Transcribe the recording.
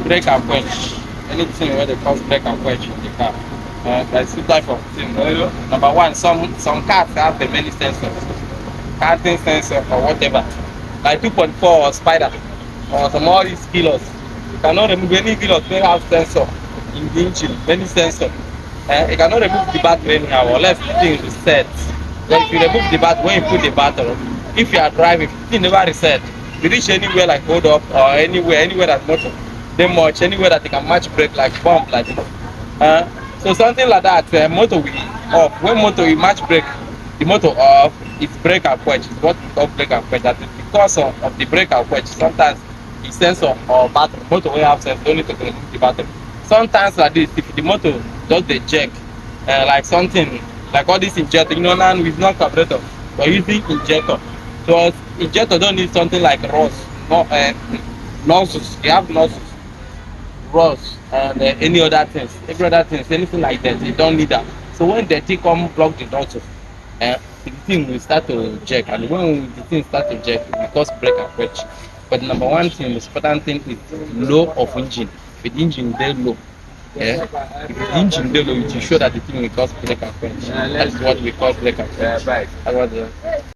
Brake and quench. Anything where they cause brake and quench in the car. There's two types of things. Number one, some cars have the many sensors, carting sensor or whatever, like 2.4 or Spider or some all these kilos. You cannot remove any kilos they have sensor in the engine, many sensor. You cannot remove the battery anyhow unless the thing is reset. Then if you remove the battery, when you put the battery, if you are driving, the thing never reset. You reach anywhere like hold up or anywhere that motor, they much anywhere that you can match brake like bump like this. So something like that, motor will off. When motor will match brake, the motor off, it's brake and quench. It's what we call brake and quench. That is because of the brake and quench. Sometimes the sensor or battery, motor will have sensor, don't need to remove the battery. Sometimes like this, if the motor does the jack, like something, like all this injector, now with non carburetor, we're using injector. So injector don't need something like rust, no, nozzles. You have nozzles, rust, and any other things, anything like that, you don't need that. So when the thing come block the nozzle, the thing will start to jack, and when the thing start to jack, it will cause brake and quench. But number one thing, the important thing is low of engine. If the engine they low, if the engine they low, it will show that the thing will cause brake and quench. That is what we call brake and quench. That's what